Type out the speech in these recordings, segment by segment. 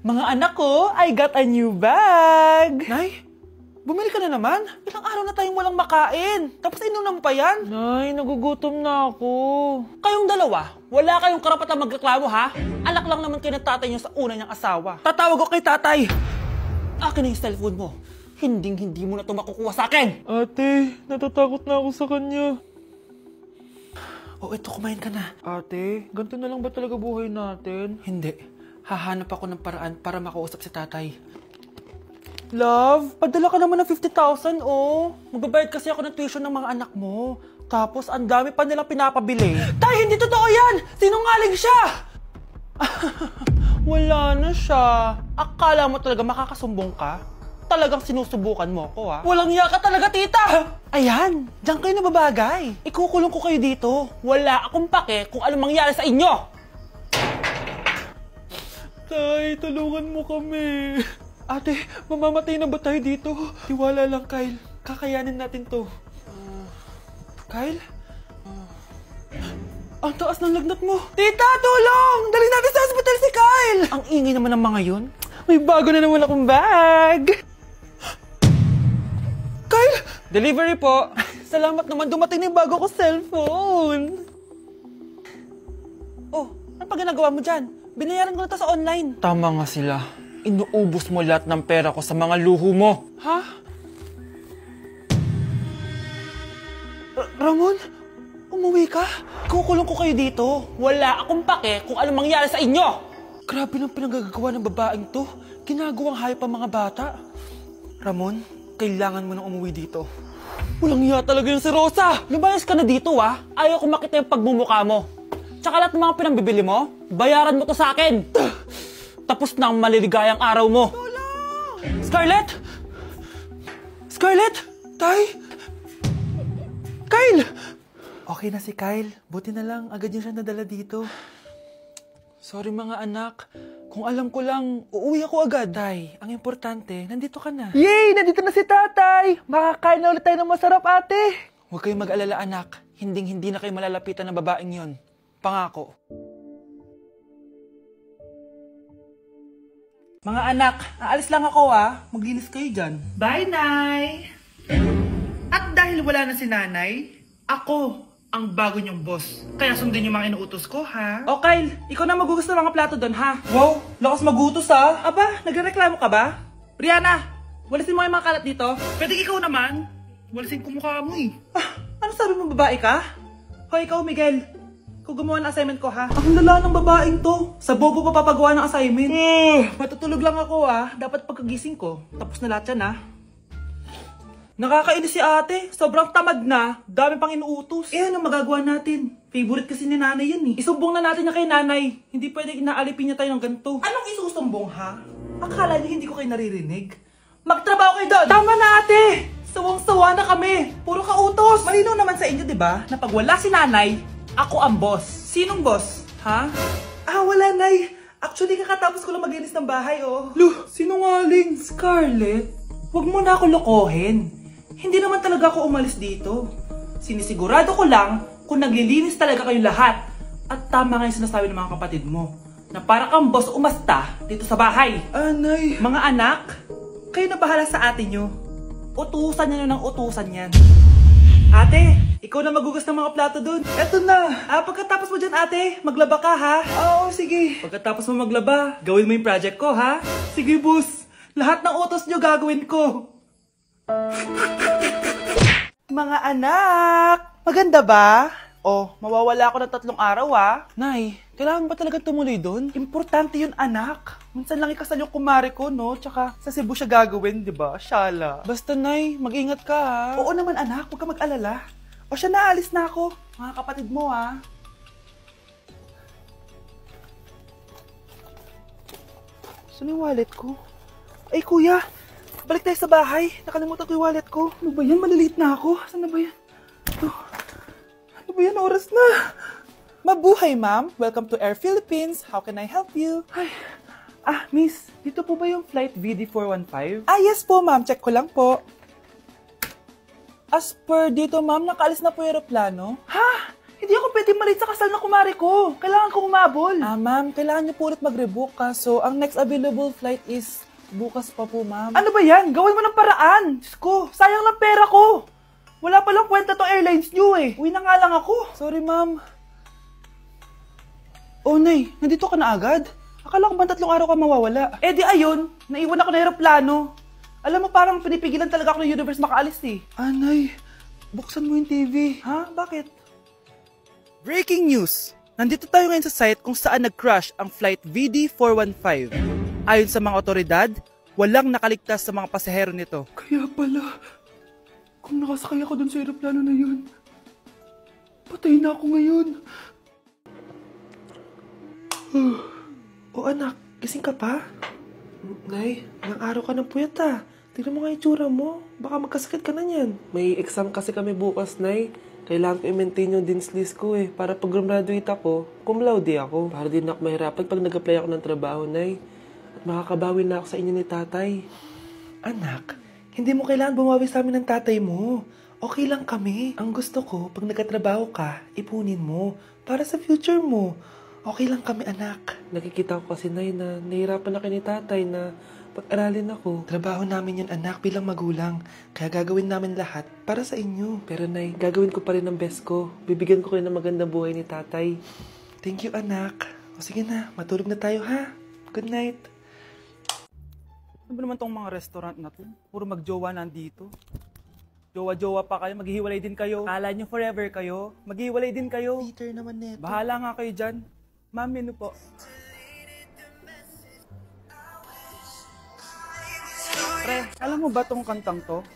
Mga anak ko, I got a new bag! Nay, bumili ka na naman? Ilang araw na tayong walang makain. Tapos inunan pa yan? Nay, nagugutom na ako. Kayong dalawa, wala kayong karapatan magreklamo ha? Anak lang naman kayo ng tatay niyo sa una niyang asawa. Tatawag ko kay tatay. Akin na yung cellphone mo. Hindi mo na ito makukuha sa akin. Ate, natatakot na ako sa kanya. Oh, ito, kumain ka na. Ate, ganito na lang ba talaga buhay natin? Hindi. Hahanap ako ng paraan para makausap si tatay. Love, padala ka naman ng 50,000, oh. Magbabayad kasi ako ng tuition ng mga anak mo. Tapos, ang dami pa nilang pinapabili. Tay, hindi totoo yan! Sinungaling siya! Wala na siya. Akala mo talaga makakasumbong ka? Talagang sinusubukan mo ko, ha? Walang iya ka talaga, tita! Ayan, diyan kayo nababagay. Ikukulong ko kayo dito. Wala akong pake kung anong mangyari sa inyo. Tay, tulungan mo kami. Ate, mamamatay na ba tayo dito? Tiwala lang, Kyle. Kakayanin natin to. Kyle? Ang taas ng lagnat mo. Tita, tulong! Dali natin sa hospital si Kyle! Ang ingay naman ng mga yun. May bago na naman akong bag. Kyle! Delivery po. Salamat naman, dumating na yung bago ko cellphone. Oh, ano pa ginagawa mo dyan? Binayaran ko na to sa online. Tama nga sila. Inuubos mo lahat ng pera ko sa mga luho mo. Ha? Ramon? Umuwi ka? Kukulong ko kayo dito. Wala akong pake kung anong mangyari sa inyo. Grabe ng pinagagawa ng babaeng to. Ginagawang hayop ang mga bata. Ramon, kailangan mo nang umuwi dito. Walang iya talaga yung si Rosa. Lumayas ka na dito, ha? Ayaw ko makita yung pagmumukha mo. Tsaka lahat ng mga pinambibili mo, bayaran mo to sa akin. Tapos na ang maliligayang araw mo. Tulong! Scarlett! Scarlett! Tay! Kyle! Okay na si Kyle. Buti na lang, agad niya siya nadala dito. Sorry mga anak. Kung alam ko lang, uuwi ako agad. Tay, ang importante, nandito ka na. Yay! Nandito na si tatay! Makakain na ulit tayo ng masarap, ate! Huwag kayong mag-alala, anak. Hindi na kayo malalapitan ng babaeng yon. Pangako. Mga anak, aalis lang ako Maglinis kayo dyan. Bye, Nay! At dahil wala na si Nanay, ako ang bago niyong boss. Kaya sundin yung mga inuutos ko, ha? O Kyle, ikaw na magugas ng mga plato doon, ha? Wow! Lakas magutos, ha? Aba, nagreklamo ka ba? Brianna, walisin mo yung mga kalat dito. Pwede ikaw naman. Walisin ko mukha mo eh. Ano sabi mo, babae ka? Hoy, ikaw, Miguel. Ikaw gumawa ng assignment ko, ha? Ang lala ng babaeng to. Sa bobo pa papagawa ng assignment. Matutulog lang ako, Dapat pagkagising ko, tapos na lahat yan, Nakakainis si ate. Sobrang tamad na. Dami pang inuutos. Ano magagawa natin? Favorite kasi ni nanay yan Isumbong na natin niya kay nanay. Hindi pwede inaalipin niya tayo ng ganito. Anong isusumbong, ha? Akala niyo hindi ko kayo naririnig? Magtrabaho kayo doon! Tama na, ate! Sawang-sawa na kami. Puro kautos. Malinaw naman sa inyo, di ba? Na pag wala si nanay, ako ang boss. Sinong boss? Ha? Wala, nay. Actually, kakatapos ko lang maglinis ng bahay, Luh, sinungaling! Scarlett, wag mo na ako lokohin. Hindi naman talaga ako umalis dito. Sinisigurado ko lang kung naglilinis talaga kayong lahat. At tama nga yung sinasabi ng mga kapatid mo. Na para kang boss umasta dito sa bahay. Nay! Mga anak, kayo na bahala sa ate nyo. Utusan nyo ng utusan yan. Ate, ikaw na magugas ng mga plato dun. Eto na! Pagkatapos mo dyan, ate, maglaba ka, ha? Oo, sige. Pagkatapos mo maglaba, gawin mo yung project ko, ha? Sige, boss. Lahat ng utos nyo gagawin ko. Mga anak! Maganda ba? Mawawala ako ng 3 araw, Nay, kailangan ba talaga tumuloy doon? Importante yun, anak. Minsan lang ikasal yung kumare ko, no? Tsaka sa Cebu siya gagawin, di ba? Shala. Basta, Nay, mag-ingat ka, ha? Oo naman, anak. Huwag ka mag-alala. Siya na, alis na ako. Mga kapatid mo, Saan yung wallet ko? Ay, kuya! Balik tayo sa bahay. Nakalimutan ko yung wallet ko. Ano ba yan? Maliliit na ako. Saan na ba yan? Ano ba yan? Oras na. Mabuhay, ma'am. Welcome to Air Philippines. How can I help you? Ay. Miss. Dito po ba yung flight VD415? Yes po, ma'am. Check ko lang po. As per dito, ma'am, nakaalis na po yung aeroplano. Ha? Hindi Hindi ako pwede malate sa kasal na kumari ko. Kailangan ko umabol. Ma'am, kailangan niyo po ulit mag-rebook kaso ang next available flight is bukas pa po, ma'am. Ano ba yan? Gawin mo ng paraan. Diyos ko, sayang lang pera ko. Wala palang kwenta to airlines niyo eh. Uwi na nga lang ako. Sorry, ma'am. Oh, Nay, nandito ka na agad? Akala ko ba 3 araw ka mawawala? Eh di ayun, naiwan ako ng aeroplano. Alam mo, parang pinipigilan talaga ako ng universe makaalis eh. Nay, buksan mo yung TV. Ha? Bakit? Breaking news! Nandito tayo ngayon sa site kung saan nag-crash ang flight VD415. Ayon sa mga otoridad, walang nakaligtas sa mga pasahero nito. Kaya pala, kung nakasakay ako dun sa aeroplano na yun, patay na ako ngayon. Anak, gising ka pa? Nay, ilang araw ka ng puyat ah. Tignan mo nga yung tsura mo. Baka magkasakit ka na yan. May exam kasi kami bukas, Nay. Kailangan ko i-maintain yung dean's list ko eh. Para pag graduate ako, cum laude ako. Para din ako mahirapan pag nag-apply ako ng trabaho, Nay. At makakabawi na ako sa inyo ni tatay. Anak, hindi mo kailangan bumawi sa amin ng tatay mo. Okay lang kami. Ang gusto ko, pag nagkatrabaho ka, ipunin mo. Para sa future mo. Okay lang kami, anak. Nakikita ko kasi, Nay, na nahihirapan na kayo ni tatay na pag-aralin ako. Trabaho namin yun, anak, bilang magulang. Kaya gagawin namin lahat para sa inyo. Pero, Nay, gagawin ko pa rin ang best ko. Bibigyan ko kayo ng magandang buhay ni tatay. Thank you, anak. O sige na, matulog na tayo, ha? Good night. Ano ba naman tong mga restaurant na to? Puro magjowa nandito. Jowa-jowa pa kayo, maghihiwalay din kayo. Kala nyo forever kayo, maghihiwalay din kayo. Peter naman neto. Bahala nga kayo dyan. Ma'am, menu po. Pre, alam mo ba tong kantang to?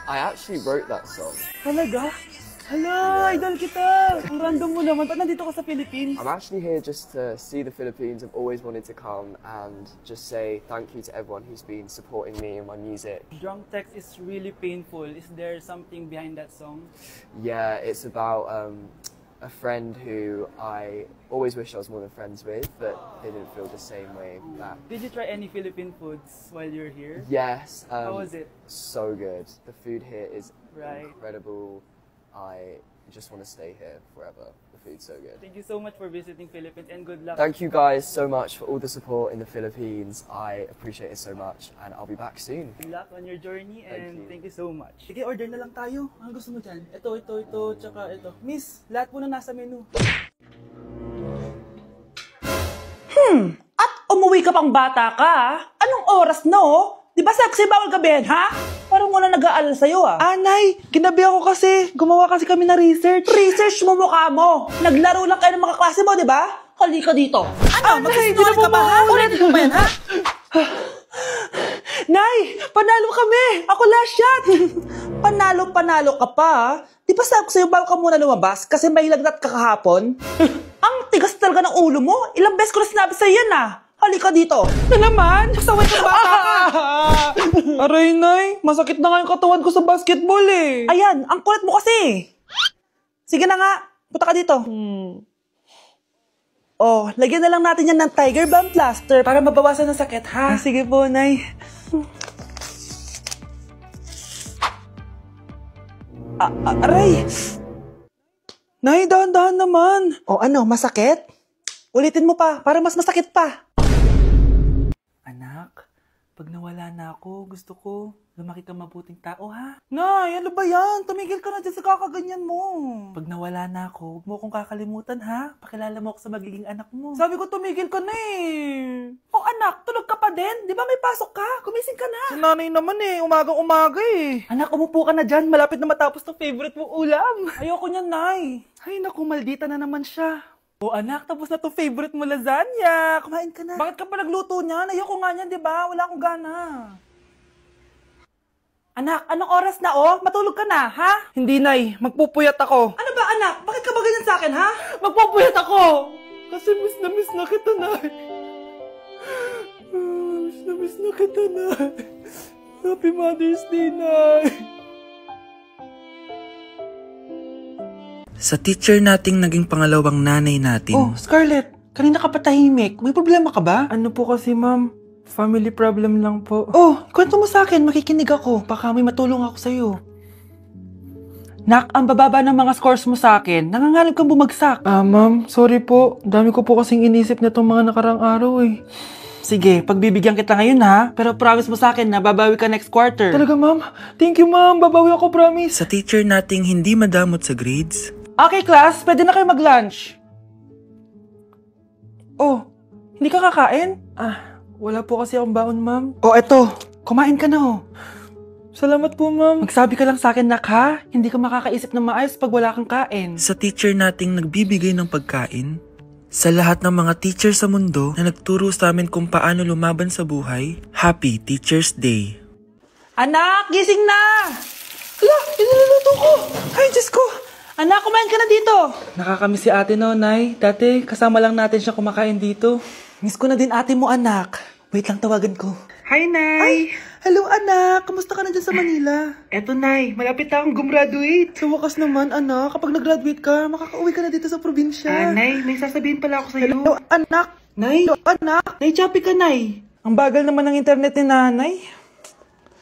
I actually wrote that song. Talaga? Hala, idol kita! Ang random mo naman. Ba't nandito ka sa Philippines? I'm actually here just to see the Philippines. I've always wanted to come and just say thank you to everyone who's been supporting me and my music. Drunk text is really painful. Is there something behind that song? Yeah, it's about a friend who I always wish I was more than friends with, but they didn't feel the same way back. Did you try any Philippine foods while you're here? Yes. How was it? So good. The food here is Right. incredible. I just want to stay here forever. The food's so good. Thank you so much for visiting Philippines and good luck. Thank you guys so much for all the support in the Philippines. I appreciate it so much and I'll be back soon. Good luck on your journey and Thank thank you so much. Sige, order na lang tayo. Ano gusto mo dyan? Ito, tsaka ito. Miss, lahat po na nasa menu. At umuwi ka pang bata ka, anong oras na Di ba sexy bawal gabihin, ha? Parang wala nag-aalala sa'yo, Nay, ginabi ako kasi. Gumawa kasi kami na research. Research mo mukha mo. Naglaro lang kayo ng mga klase mo, di ba? Halika dito. Ano? Magsisinungaling ka ba, ha? Ulitin mo ba yan, ha? Nay, panalo kami. Ako last shot. Panalo ka pa, ha? Di ba sabi ko sa'yo bawal ka muna lumabas kasi may lagnat ka kahapon? Ang tigas talaga ng ulo mo. Ilang beses ko na sinabi sa'yo yan, Halika dito. Na naman? Pasaway ka bata ka. Aray, Nay. Masakit na nga yung katawan ko sa basketball eh. Ayan, ang kulit mo kasi. Sige na nga. Punta ka dito. Oh, lagyan na lang natin yan ng Tiger Balm plaster para mabawasan ng sakit, ha? Sige po, Nay. Aray! Nay, dahan-dahan naman. O ano, masakit? Ulitin mo pa, para mas masakit pa. Anak, pag nawala na ako, gusto ko lumaki kang mabuting tao, ha? Nay, ano ba yan? Tumigil ka na dyan sa kakaganyan mo. Pag nawala na ako, huwag mo akong kakalimutan, ha? Pakilala mo ako sa magiging anak mo. Sabi ko, tumigil ka na eh. Oh anak, tulog ka pa din? Di ba may pasok ka? Kumising ka na. Si nanay naman eh, umagang-umaga eh. Anak, umupo ka na dyan. Malapit na matapos ng favorite mong ulam. Ayoko niyan, Nay. Ay naku, maldita na naman siya. Oh anak, tapos na to favorite mo lasagna. Kumain ka na. Bakit ka pa nagluto niyan? Ayoko nga niyan, di ba? Wala akong gana. Anak, anong oras na Matulog ka na, ha? Hindi, Nay. Magpupuyat ako. Ano ba, anak? Bakit ka ba ganyan sa akin, ha? Magpupuyat ako! Kasi miss na kita, Nay. Miss na kita, Nay. Happy Mother's Day, Nay. Sa teacher nating naging pangalawang nanay natin. Oh, Scarlett, kanina ka pa tahimik. May problema ka ba? Ano po kasi, ma'am? Family problem lang po. Oh, kwento mo sa akin. Makikinig ako. Baka may matulong ako sa'yo. Nak, ang bababa ng mga scores mo sa akin. Nanganganib kang bumagsak. Ma'am, sorry po. Dami ko po kasing inisip na itong mga nakarang araw eh. Sige, pagbibigyan kita ngayon ha. Pero promise mo sa akin na babawi ka next quarter. Talaga, ma'am? Thank you, ma'am. Babawi ako, promise. Sa teacher nating hindi madamot sa grades, Okay, class. Pwede na kayo mag-lunch. Oh, hindi ka kakain? Wala po kasi akong baon, ma'am. Oh, eto. Kumain ka na oh. Salamat po, ma'am. Magsabi ka lang sa akin, Nak, ha? Hindi ka makakaisip ng maayos pag wala kang kain. sa teacher nating nagbibigay ng pagkain, sa lahat ng mga teacher sa mundo na nagturo sa amin kung paano lumaban sa buhay, Happy Teacher's Day! Anak, gising na! Ala, iniluluto ko. Ay, Diyos ko. Anak, kumain ka na dito! Nakakamiss si ate, no, Nay? Dati, kasama lang natin siya kumakain dito. Miss ko na din ate mo, anak. Wait lang, tawagan ko. Hi, Nay! Hello, anak. Kamusta ka na dyan sa Manila? Eto, Nay. Malapit na akong gumraduate. Sa wakas naman, anak. Kapag nag-graduate ka, makakauwi ka na dito sa probinsya. Nay, may sasabihin pala ako sa'yo. Hello, anak. Nay, Hello, anak. Nay, choppy ka, Nay. Ang bagal naman ng internet ni nanay.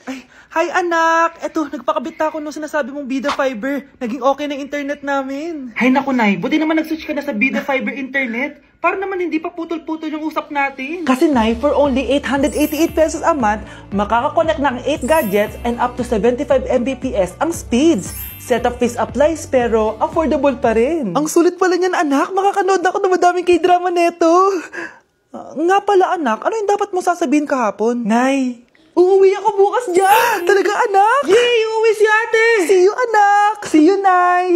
Ay, hi, anak. Eto, nagpakabit na ako nung sinasabi mong Bida Fiber. Naging okay na internet namin. Hay naku, Nay. Buti naman nag-switch ka na sa Bida Fiber Internet. Para naman hindi pa putol-putol yung usap natin. Kasi Nay, for only 888 pesos a month, makakakonect ng 8 gadgets and up to 75 Mbps ang speeds. Setup fees applies pero affordable pa rin. Ang sulit pala niyan, anak. Makakanood ako ng madaming K-drama neto. Nga pala anak, ano yung dapat mo sasabihin kahapon? Nay. Uuwi ako bukas dyan! Talaga, anak? Yay! Uuwi si ate! See you, anak. See you, Nay.